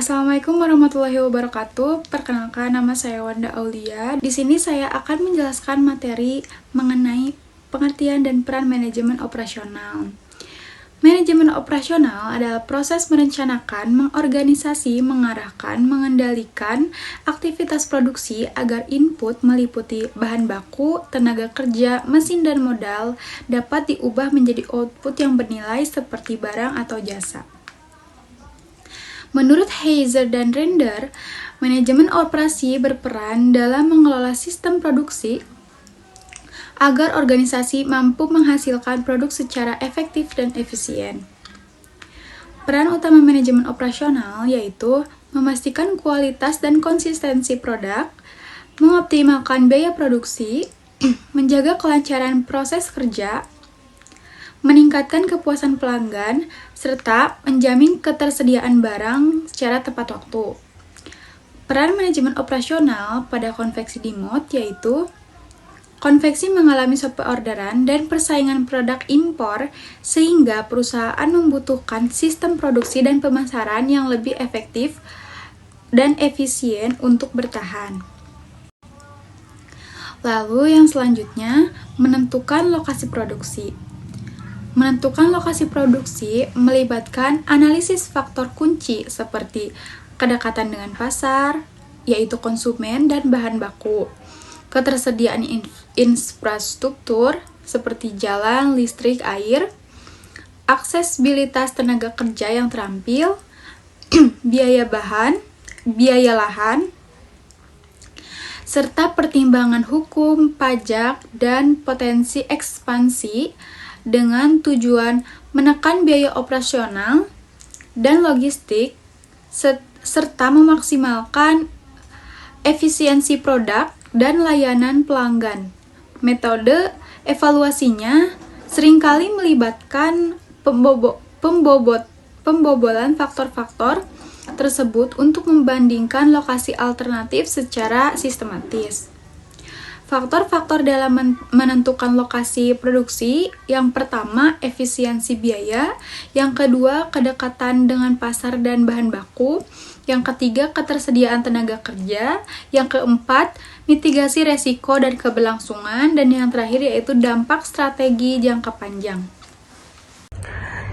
Assalamualaikum warahmatullahi wabarakatuh. Perkenalkan, nama saya Wanda Aulia. Di sini saya akan menjelaskan materi mengenai pengertian dan peran manajemen operasional. Manajemen operasional adalah proses merencanakan, mengorganisasi, mengarahkan, mengendalikan aktivitas produksi agar input meliputi bahan baku, tenaga kerja, mesin, dan modal dapat diubah menjadi output yang bernilai seperti barang atau jasa. Menurut Heiser dan Render, manajemen operasi berperan dalam mengelola sistem produksi agar organisasi mampu menghasilkan produk secara efektif dan efisien. Peran utama manajemen operasional yaitu memastikan kualitas dan konsistensi produk, mengoptimalkan biaya produksi, menjaga kelancaran proses kerja, meningkatkan kepuasan pelanggan, serta menjamin ketersediaan barang secara tepat waktu. Peran manajemen operasional pada konveksi di mode yaitu konveksi mengalami superorderan dan persaingan produk impor sehingga perusahaan membutuhkan sistem produksi dan pemasaran yang lebih efektif dan efisien untuk bertahan. Lalu yang selanjutnya, menentukan lokasi produksi. Menentukan lokasi produksi melibatkan analisis faktor kunci seperti kedekatan dengan pasar, yaitu konsumen dan bahan baku, ketersediaan infrastruktur seperti jalan, listrik, air, aksesibilitas tenaga kerja yang terampil, biaya lahan, serta pertimbangan hukum, pajak, dan potensi ekspansi dengan tujuan menekan biaya operasional dan logistik serta memaksimalkan efisiensi produk dan layanan pelanggan. Metode evaluasinya seringkali melibatkan pembobolan faktor-faktor tersebut untuk membandingkan lokasi alternatif secara sistematis. Faktor-faktor dalam menentukan lokasi produksi, yang pertama efisiensi biaya, yang kedua kedekatan dengan pasar dan bahan baku, yang ketiga ketersediaan tenaga kerja, yang keempat mitigasi resiko dan keberlangsungan, dan yang terakhir yaitu dampak strategi jangka panjang.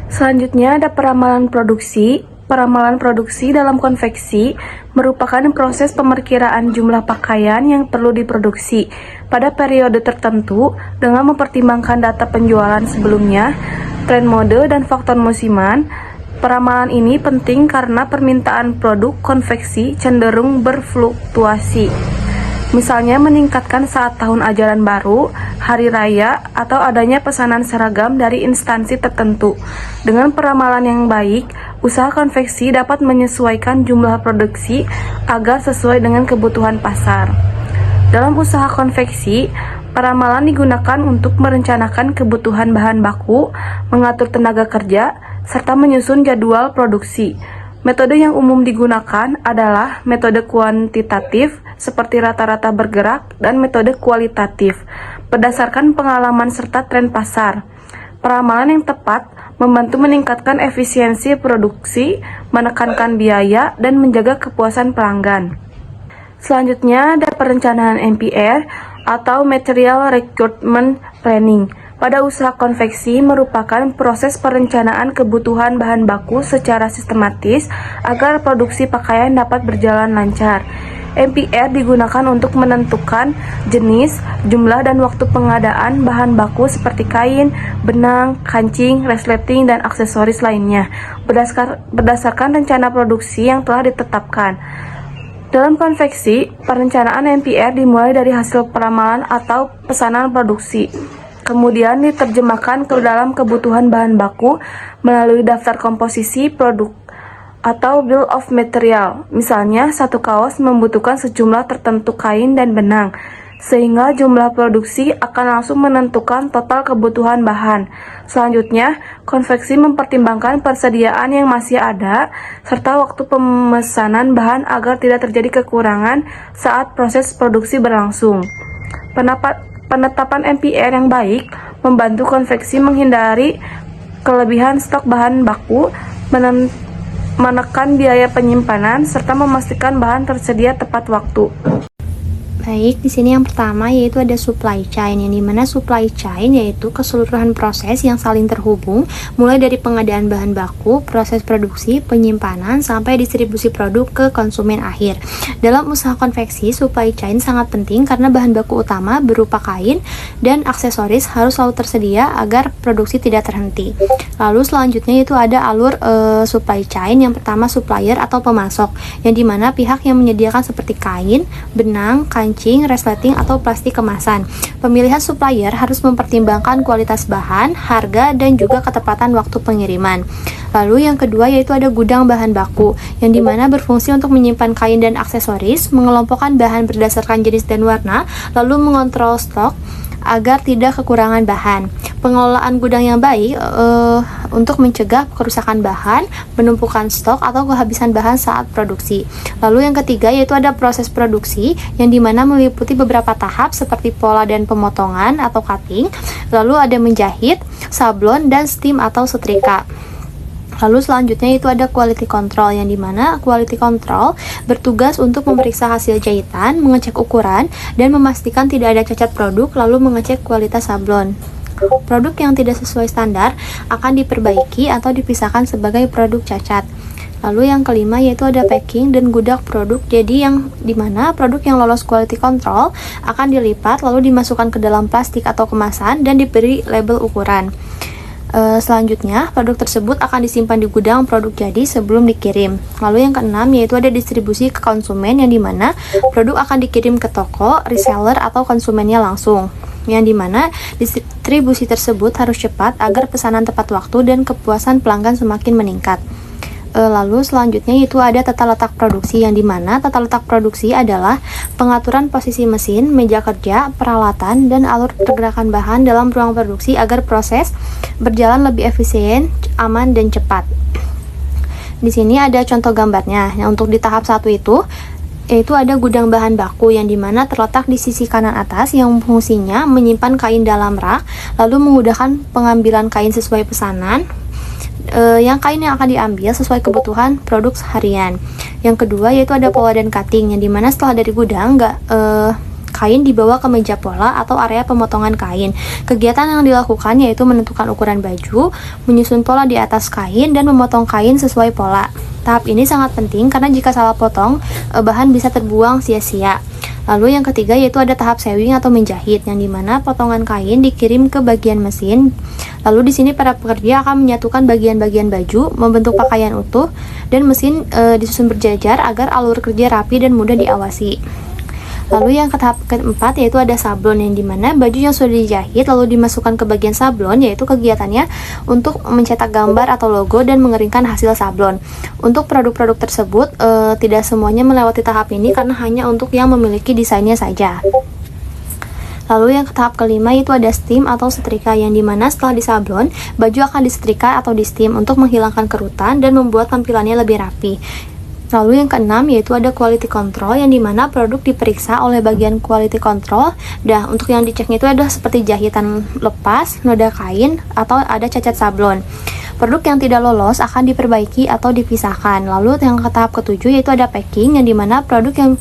Selanjutnya ada peramalan produksi. Peramalan produksi dalam konveksi merupakan proses pemerkiraan jumlah pakaian yang perlu diproduksi pada periode tertentu dengan mempertimbangkan data penjualan sebelumnya, tren mode, dan faktor musiman. Peramalan ini penting karena permintaan produk konveksi cenderung berfluktuasi. Misalnya meningkatkan saat tahun ajaran baru, hari raya, atau adanya pesanan seragam dari instansi tertentu. Dengan peramalan yang baik, usaha konveksi dapat menyesuaikan jumlah produksi agar sesuai dengan kebutuhan pasar. Dalam usaha konveksi, peramalan digunakan untuk merencanakan kebutuhan bahan baku, mengatur tenaga kerja, serta menyusun jadwal produksi. Metode yang umum digunakan adalah metode kuantitatif seperti rata-rata bergerak dan metode kualitatif berdasarkan pengalaman serta tren pasar. Peramalan yang tepat membantu meningkatkan efisiensi produksi, menekankan biaya, dan menjaga kepuasan pelanggan. Selanjutnya ada perencanaan MPR atau Material Recruitment Planning. Pada usaha konveksi merupakan proses perencanaan kebutuhan bahan baku secara sistematis agar produksi pakaian dapat berjalan lancar. MPR digunakan untuk menentukan jenis, jumlah, dan waktu pengadaan bahan baku seperti kain, benang, kancing, resleting, dan aksesoris lainnya berdasarkan rencana produksi yang telah ditetapkan. Dalam konveksi, perencanaan MPR dimulai dari hasil peramalan atau pesanan produksi. Kemudian diterjemahkan ke dalam kebutuhan bahan baku melalui daftar komposisi produk atau bill of material. Misalnya, satu kaos membutuhkan sejumlah tertentu kain dan benang, sehingga jumlah produksi akan langsung menentukan total kebutuhan bahan. Selanjutnya, konveksi mempertimbangkan persediaan yang masih ada, serta waktu pemesanan bahan agar tidak terjadi kekurangan saat proses produksi berlangsung. Penetapan MPR yang baik membantu konveksi menghindari kelebihan stok bahan baku, menekan biaya penyimpanan, serta memastikan bahan tersedia tepat waktu. Baik, di sini yang pertama yaitu ada supply chain, yang dimana supply chain yaitu keseluruhan proses yang saling terhubung, mulai dari pengadaan bahan baku, proses produksi, penyimpanan, sampai distribusi produk ke konsumen akhir. Dalam usaha konveksi, supply chain sangat penting karena bahan baku utama berupa kain dan aksesoris harus selalu tersedia agar produksi tidak terhenti. Lalu selanjutnya itu ada alur supply chain. Yang pertama supplier atau pemasok, yang dimana pihak yang menyediakan seperti kain, benang, kancing, resleting, atau plastik kemasan. Pemilihan supplier harus mempertimbangkan kualitas bahan, harga, dan juga ketepatan waktu pengiriman. Lalu yang kedua yaitu ada gudang bahan baku, yang dimana berfungsi untuk menyimpan kain dan aksesoris, mengelompokkan bahan berdasarkan jenis dan warna, lalu mengontrol stok agar tidak kekurangan bahan. Pengelolaan gudang yang baik untuk mencegah kerusakan bahan, penumpukan stok, atau kehabisan bahan saat produksi. Lalu yang ketiga yaitu ada proses produksi, yang dimana meliputi beberapa tahap seperti pola dan pemotongan atau cutting, lalu ada menjahit, sablon, dan steam atau setrika. Lalu selanjutnya itu ada quality control, yang dimana quality control bertugas untuk memeriksa hasil jahitan, mengecek ukuran, dan memastikan tidak ada cacat produk, lalu mengecek kualitas sablon. Produk yang tidak sesuai standar akan diperbaiki atau dipisahkan sebagai produk cacat. Lalu yang kelima yaitu ada packing dan gudang produk, jadi yang dimana produk yang lolos quality control akan dilipat lalu dimasukkan ke dalam plastik atau kemasan dan diberi label ukuran. Selanjutnya, produk tersebut akan disimpan di gudang produk jadi sebelum dikirim. Lalu yang keenam yaitu ada distribusi ke konsumen, yang dimana produk akan dikirim ke toko, reseller, atau konsumennya langsung. Yang dimana distribusi tersebut harus cepat agar pesanan tepat waktu dan kepuasan pelanggan semakin meningkat. Lalu selanjutnya itu ada tata letak produksi, yang dimana tata letak produksi adalah pengaturan posisi mesin, meja kerja, peralatan, dan alur pergerakan bahan dalam ruang produksi agar proses berjalan lebih efisien, aman, dan cepat. Di sini ada contoh gambarnya. Nah, untuk di tahap 1 itu yaitu ada gudang bahan baku, yang dimana terletak di sisi kanan atas, yang fungsinya menyimpan kain dalam rak, lalu memudahkan pengambilan kain sesuai pesanan. Yang kain yang akan diambil sesuai kebutuhan produk harian. Yang kedua yaitu ada pola dan cutting, yang dimana setelah dari gudang kain dibawa ke meja pola atau area pemotongan kain. Kegiatan yang dilakukan yaitu menentukan ukuran baju, menyusun pola di atas kain, dan memotong kain sesuai pola. Tahap ini sangat penting karena jika salah potong, bahan bisa terbuang sia-sia. Lalu yang ketiga yaitu ada tahap sewing atau menjahit, yang dimana potongan kain dikirim ke bagian mesin. Lalu di sini para pekerja akan menyatukan bagian-bagian baju, membentuk pakaian utuh, dan mesin disusun berjajar agar alur kerja rapi dan mudah diawasi. Lalu yang ke tahap keempat yaitu ada sablon, yang dimana baju yang sudah dijahit lalu dimasukkan ke bagian sablon, yaitu kegiatannya untuk mencetak gambar atau logo dan mengeringkan hasil sablon. Untuk produk-produk tersebut tidak semuanya melewati tahap ini karena hanya untuk yang memiliki desainnya saja. Lalu yang ke tahap kelima itu ada steam atau setrika, yang dimana setelah disablon, baju akan disetrika atau di steam untuk menghilangkan kerutan dan membuat tampilannya lebih rapi. Lalu yang keenam yaitu ada quality control, yang dimana produk diperiksa oleh bagian quality control. Nah, untuk yang diceknya itu ada seperti jahitan lepas, noda kain, atau ada cacat sablon. Produk yang tidak lolos akan diperbaiki atau dipisahkan. Lalu yang ke tahap ketujuh yaitu ada packing, yang dimana produk yang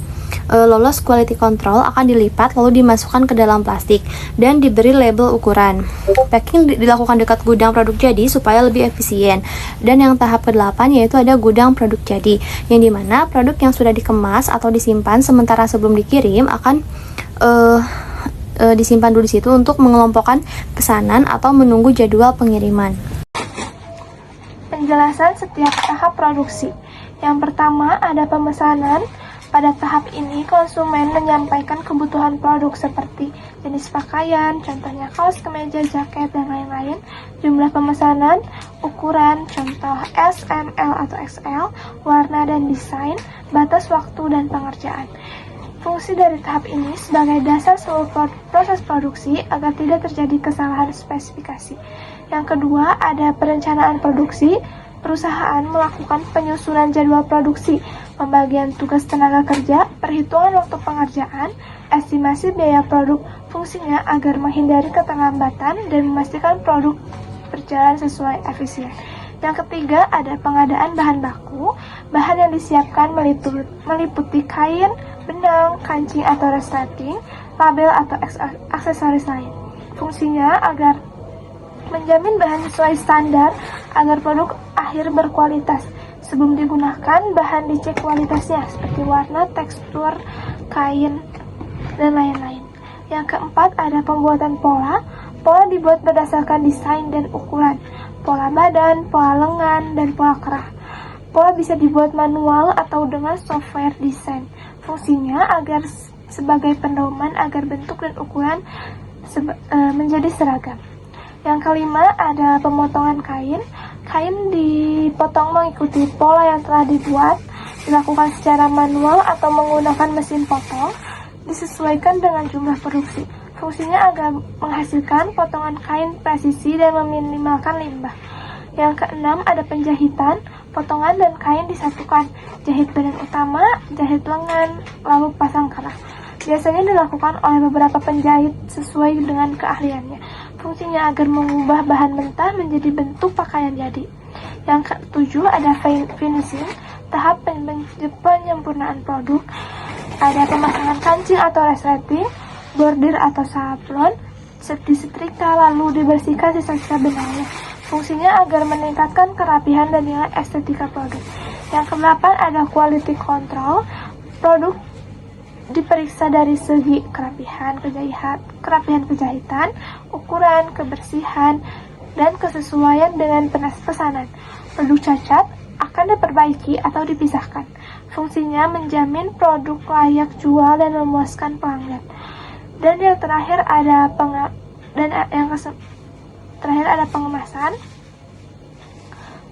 lolos quality control akan dilipat lalu dimasukkan ke dalam plastik dan diberi label ukuran. Packing dilakukan dekat gudang produk jadi supaya lebih efisien. Dan yang tahap ke-8 yaitu ada gudang produk jadi, yang dimana produk yang sudah dikemas atau disimpan sementara sebelum dikirim akan disimpan dulu di situ untuk mengelompokkan pesanan atau menunggu jadwal pengiriman. Penjelasan setiap tahap produksi. Yang pertama ada pemesanan. Pada tahap ini, konsumen menyampaikan kebutuhan produk seperti jenis pakaian, contohnya kaos, kemeja, jaket, dan lain-lain, jumlah pemesanan, ukuran, contoh S, M, L, atau XL, warna dan desain, batas waktu, dan pengerjaan. Fungsi dari tahap ini sebagai dasar seluruh proses produksi agar tidak terjadi kesalahan spesifikasi. Yang kedua, ada perencanaan produksi. Perusahaan melakukan penyusunan jadwal produksi, pembagian tugas tenaga kerja, perhitungan waktu pengerjaan, estimasi biaya produk, fungsinya agar menghindari keterlambatan dan memastikan produk berjalan sesuai efisien. Yang ketiga ada pengadaan bahan baku. Bahan yang disiapkan meliputi kain, benang, kancing atau resleting, label atau aksesoris lain. Fungsinya agar menjamin bahan sesuai standar agar produk akhir berkualitas. Sebelum digunakan, bahan dicek kualitasnya seperti warna, tekstur, kain, dan lain-lain. Yang keempat ada pembuatan pola. Pola dibuat berdasarkan desain dan ukuran. Pola badan, pola lengan, dan pola kerah. Pola bisa dibuat manual atau dengan software desain. Fungsinya agar sebagai pedoman agar bentuk dan ukuran menjadi seragam. Yang kelima ada pemotongan kain. Kain dipotong mengikuti pola yang telah dibuat, dilakukan secara manual atau menggunakan mesin potong, disesuaikan dengan jumlah produksi. Fungsinya agar menghasilkan potongan kain presisi dan meminimalkan limbah. Yang keenam ada penjahitan. Potongan dan kain disatukan, jahit badan utama, jahit lengan, lalu pasang kerah. Biasanya dilakukan oleh beberapa penjahit sesuai dengan keahliannya. Fungsinya agar mengubah bahan mentah menjadi bentuk pakaian jadi. Yang ketujuh ada finishing, tahap penyempurnaan produk. Ada pemasangan kancing atau resleting, bordir atau sablon, disetrika lalu dibersihkan sisa-sisa benangnya. Fungsinya agar meningkatkan kerapihan dan nilai estetika produk. Yang kedelapan ada quality control. Produk diperiksa dari segi kerapihan kejahitan, ukuran, kebersihan, dan kesesuaian dengan pesanan. Produk cacat akan diperbaiki atau dipisahkan. Fungsinya menjamin produk layak jual dan memuaskan pelanggan. Dan yang terakhir ada pengemasan.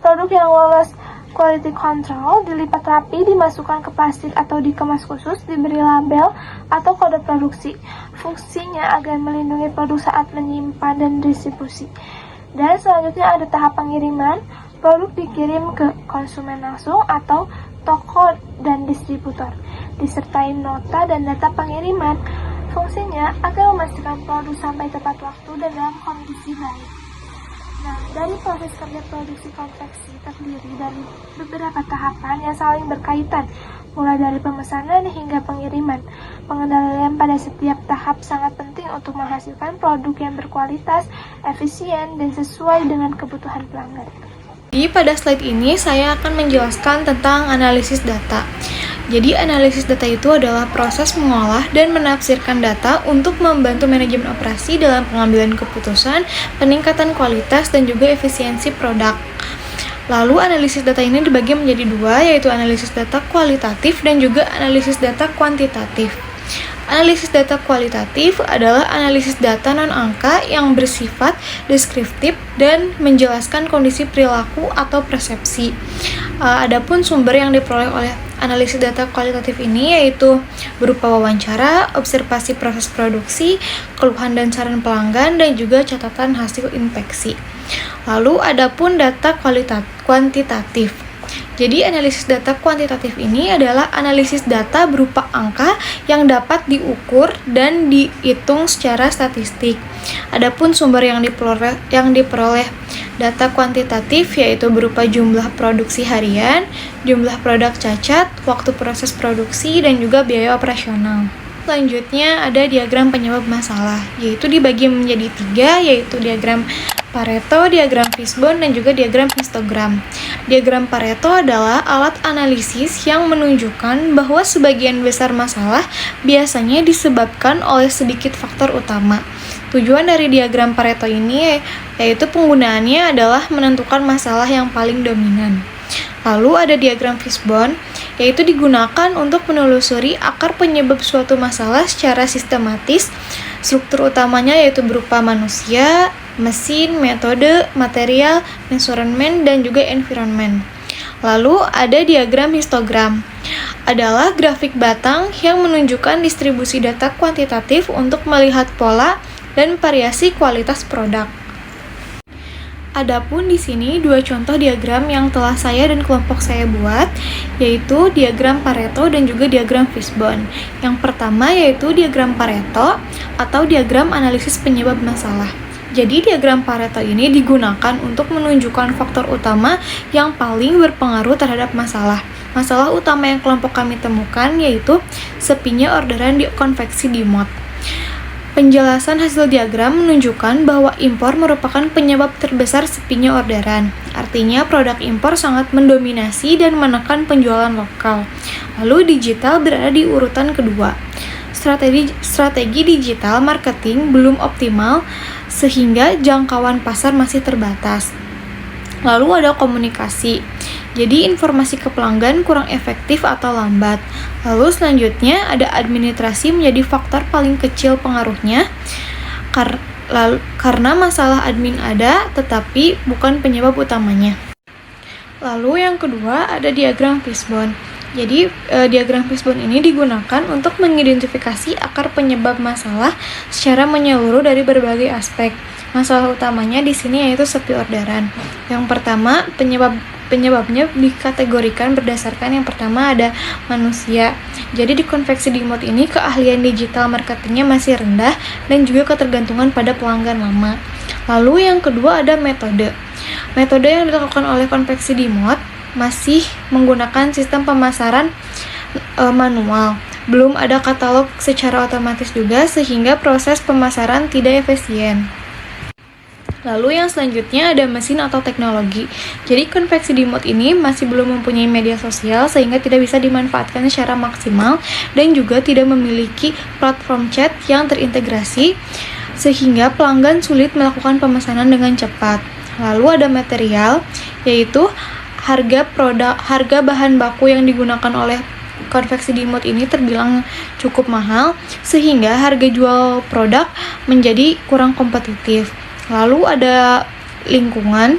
Produk yang lolos quality control dilipat rapi, dimasukkan ke plastik atau dikemas khusus, diberi label atau kode produksi. Fungsinya agar melindungi produk saat menyimpan dan distribusi. Dan selanjutnya ada tahap pengiriman. Produk dikirim ke konsumen langsung atau toko dan distributor, disertai nota dan data pengiriman. Fungsinya agar memastikan produk sampai tepat waktu dan dalam kondisi baik. Nah, dari proses kerja produksi konveksi terdiri dari beberapa tahapan yang saling berkaitan, mulai dari pemesanan hingga pengiriman. Pengendalian pada setiap tahap sangat penting untuk menghasilkan produk yang berkualitas, efisien, dan sesuai dengan kebutuhan pelanggan. Jadi pada slide ini saya akan menjelaskan tentang analisis data. Jadi analisis data itu adalah proses mengolah dan menafsirkan data untuk membantu manajemen operasi dalam pengambilan keputusan, peningkatan kualitas, dan juga efisiensi produk. Lalu analisis data ini dibagi menjadi dua, yaitu analisis data kualitatif dan juga analisis data kuantitatif. Analisis data kualitatif adalah analisis data non-angka yang bersifat deskriptif dan menjelaskan kondisi perilaku atau persepsi. Adapun sumber yang diperoleh oleh analisis data kualitatif ini yaitu berupa wawancara, observasi proses produksi, keluhan dan saran pelanggan, dan juga catatan hasil inspeksi. Lalu adapun data kuantitatif. Jadi analisis data kuantitatif ini adalah analisis data berupa angka yang dapat diukur dan dihitung secara statistik. Adapun sumber yang diperoleh data kuantitatif yaitu berupa jumlah produksi harian, jumlah produk cacat, waktu proses produksi, dan juga biaya operasional. Selanjutnya ada diagram penyebab masalah, yaitu dibagi menjadi 3, yaitu diagram Pareto, diagram Fishbone, dan juga diagram histogram. Diagram Pareto adalah alat analisis yang menunjukkan bahwa sebagian besar masalah biasanya disebabkan oleh sedikit faktor utama. Tujuan dari diagram Pareto ini yaitu penggunaannya adalah menentukan masalah yang paling dominan. Lalu ada diagram Fishbone, yaitu digunakan untuk menelusuri akar penyebab suatu masalah secara sistematis. Struktur utamanya yaitu berupa manusia, mesin, metode, material, measurement, dan juga environment. Lalu ada diagram histogram, adalah grafik batang yang menunjukkan distribusi data kuantitatif untuk melihat pola dan variasi kualitas produk. Adapun di sini dua contoh diagram yang telah saya dan kelompok saya buat, yaitu diagram Pareto dan juga diagram Fishbone. Yang pertama yaitu diagram Pareto atau diagram analisis penyebab masalah. Jadi diagram Pareto ini digunakan untuk menunjukkan faktor utama yang paling berpengaruh terhadap masalah. Masalah utama yang kelompok kami temukan yaitu sepinya orderan di konveksi di mod. Penjelasan hasil diagram menunjukkan bahwa impor merupakan penyebab terbesar sepinya orderan. Artinya produk impor sangat mendominasi dan menekan penjualan lokal. Lalu digital berada di urutan kedua. Strategi digital marketing belum optimal sehingga jangkauan pasar masih terbatas. Lalu ada komunikasi. Jadi informasi ke pelanggan kurang efektif atau lambat. Lalu selanjutnya ada administrasi menjadi faktor paling kecil pengaruhnya karena masalah admin ada tetapi bukan penyebab utamanya. Lalu yang kedua ada diagram fishbone. Jadi diagram fishbone ini digunakan untuk mengidentifikasi akar penyebab masalah secara menyeluruh dari berbagai aspek. Masalah utamanya di sini yaitu sepi orderan. Yang pertama, penyebabnya dikategorikan berdasarkan yang pertama ada manusia. Jadi di konveksi di mod ini keahlian digital marketingnya masih rendah dan juga ketergantungan pada pelanggan lama. Lalu yang kedua ada metode. Metode yang dilakukan oleh konveksi di mod masih menggunakan sistem pemasaran manual. Belum ada katalog secara otomatis juga sehingga proses pemasaran tidak efisien. Lalu yang selanjutnya ada mesin atau teknologi. Jadi konveksi di mod ini masih belum mempunyai media sosial sehingga tidak bisa dimanfaatkan secara maksimal dan juga tidak memiliki platform chat yang terintegrasi sehingga pelanggan sulit melakukan pemesanan dengan cepat. Lalu ada material, yaitu harga bahan baku yang digunakan oleh konveksi di mod ini terbilang cukup mahal sehingga harga jual produk menjadi kurang kompetitif. Lalu ada lingkungan,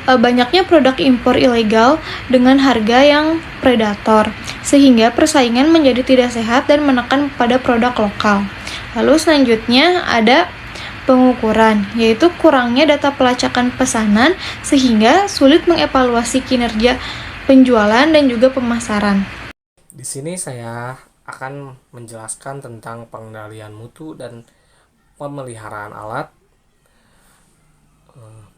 banyaknya produk impor ilegal dengan harga yang predator, sehingga persaingan menjadi tidak sehat dan menekan pada produk lokal. Lalu selanjutnya ada pengukuran, yaitu kurangnya data pelacakan pesanan sehingga sulit mengevaluasi kinerja penjualan dan juga pemasaran. Di sini saya akan menjelaskan tentang pengendalian mutu dan pemeliharaan alat.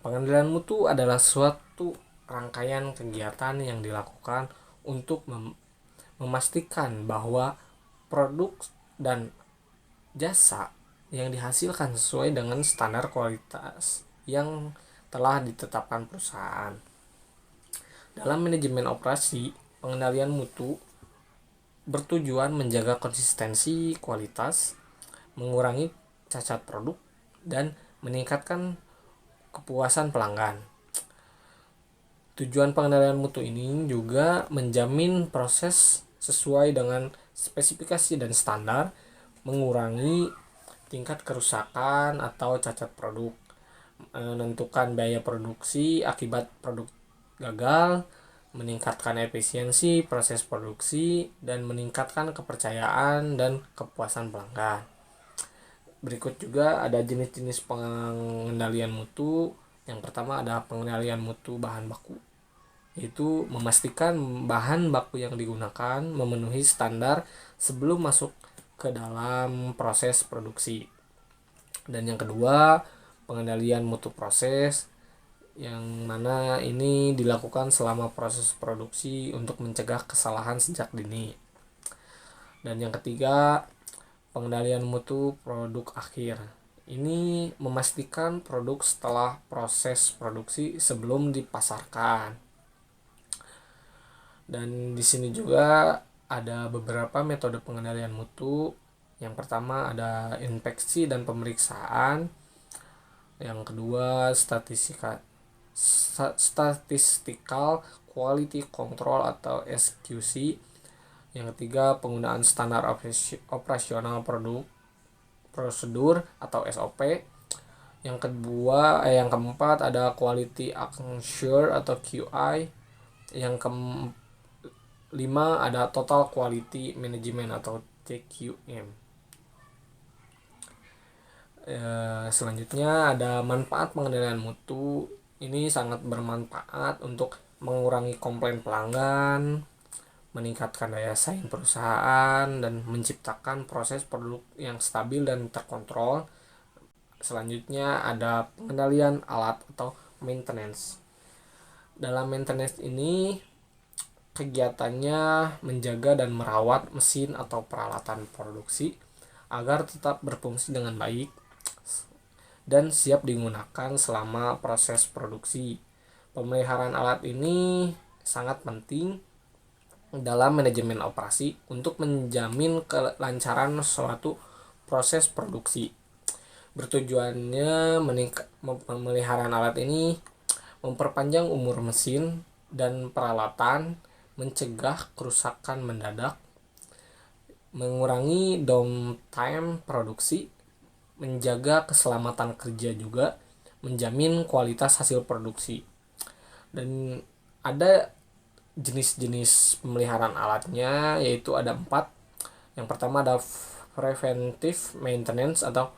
Pengendalian mutu adalah suatu rangkaian kegiatan yang dilakukan untuk memastikan bahwa produk dan jasa yang dihasilkan sesuai dengan standar kualitas yang telah ditetapkan perusahaan. Dalam manajemen operasi, pengendalian mutu bertujuan menjaga konsistensi kualitas, mengurangi cacat produk, dan meningkatkan kepuasan pelanggan. Tujuan pengendalian mutu ini juga menjamin proses sesuai dengan spesifikasi dan standar, mengurangi tingkat kerusakan atau cacat produk, menentukan biaya produksi akibat produk gagal, meningkatkan efisiensi proses produksi, dan meningkatkan kepercayaan dan kepuasan pelanggan. Berikut juga ada jenis-jenis pengendalian mutu. Yang pertama ada pengendalian mutu bahan baku, yaitu memastikan bahan baku yang digunakan memenuhi standar sebelum masuk ke dalam proses produksi. Dan yang kedua, pengendalian mutu proses, yang mana ini dilakukan selama proses produksi untuk mencegah kesalahan sejak dini. Dan yang ketiga, pengendalian mutu produk akhir. Ini memastikan produk setelah proses produksi sebelum dipasarkan. Dan di sini juga ada beberapa metode pengendalian mutu. Yang pertama ada inspeksi dan pemeriksaan. Yang kedua statistical quality control atau SQC. Yang ketiga penggunaan standar operasional prosedur atau SOP. Yang keempat ada quality assurance atau QI. Yang kelima ada total quality management atau TQM. Selanjutnya ada manfaat pengendalian mutu. Ini sangat bermanfaat untuk mengurangi komplain pelanggan, meningkatkan daya saing perusahaan, dan menciptakan proses produk yang stabil dan terkontrol. Selanjutnya ada pengendalian alat atau maintenance. Dalam maintenance ini kegiatannya menjaga dan merawat mesin atau peralatan produksi agar tetap berfungsi dengan baik dan siap digunakan selama proses produksi. Pemeliharaan alat ini sangat penting dalam manajemen operasi untuk menjamin kelancaran suatu proses produksi. Bertujuannya pemeliharaan alat ini memperpanjang umur mesin dan peralatan, mencegah kerusakan mendadak, mengurangi downtime produksi, menjaga keselamatan kerja juga, menjamin kualitas hasil produksi. Dan ada jenis-jenis pemeliharaan alatnya, yaitu ada 4. Yang pertama ada preventive maintenance atau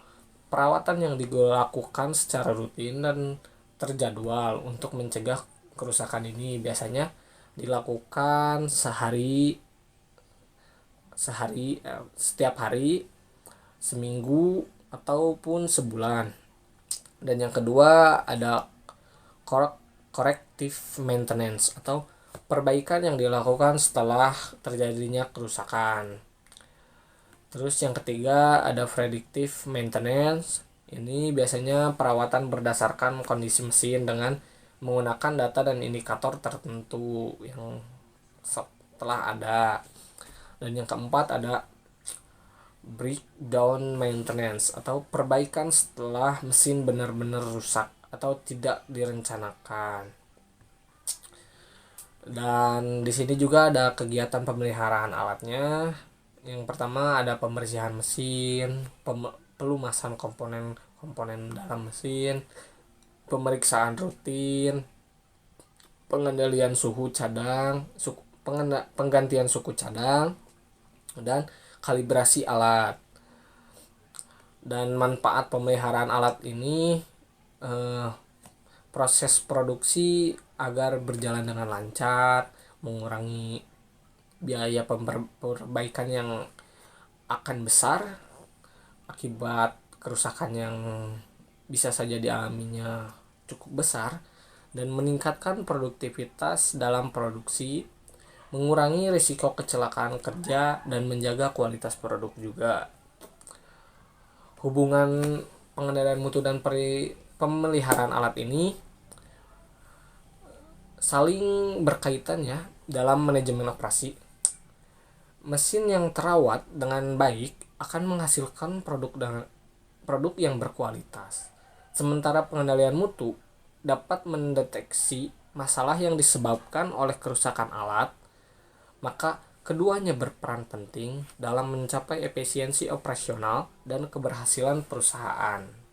perawatan yang dilakukan secara rutin dan terjadwal untuk mencegah kerusakan ini. Biasanya dilakukan setiap hari, seminggu ataupun sebulan. Dan yang kedua ada corrective maintenance atau perbaikan yang dilakukan setelah terjadinya kerusakan. Terus yang ketiga ada predictive maintenance. Ini biasanya perawatan berdasarkan kondisi mesin dengan menggunakan data dan indikator tertentu yang telah ada. Dan yang keempat ada breakdown maintenance atau perbaikan setelah mesin benar-benar rusak atau tidak direncanakan. Dan di sini juga ada kegiatan pemeliharaan alatnya. Yang pertama ada pembersihan mesin, pelumasan komponen dalam mesin, pemeriksaan rutin, pengendalian suhu cadang, penggantian suku cadang, dan kalibrasi alat. Dan manfaat pemeliharaan alat ini, proses produksi agar berjalan dengan lancar, mengurangi biaya perbaikan yang akan besar akibat kerusakan yang bisa saja dialaminya cukup besar, dan meningkatkan produktivitas dalam produksi, mengurangi risiko kecelakaan kerja, dan menjaga kualitas produk juga. Hubungan pengendalian mutu dan pemeliharaan alat ini saling berkaitan ya dalam manajemen operasi. Mesin yang terawat dengan baik akan menghasilkan produk yang berkualitas. Sementara pengendalian mutu dapat mendeteksi masalah yang disebabkan oleh kerusakan alat, maka keduanya berperan penting dalam mencapai efisiensi operasional dan keberhasilan perusahaan.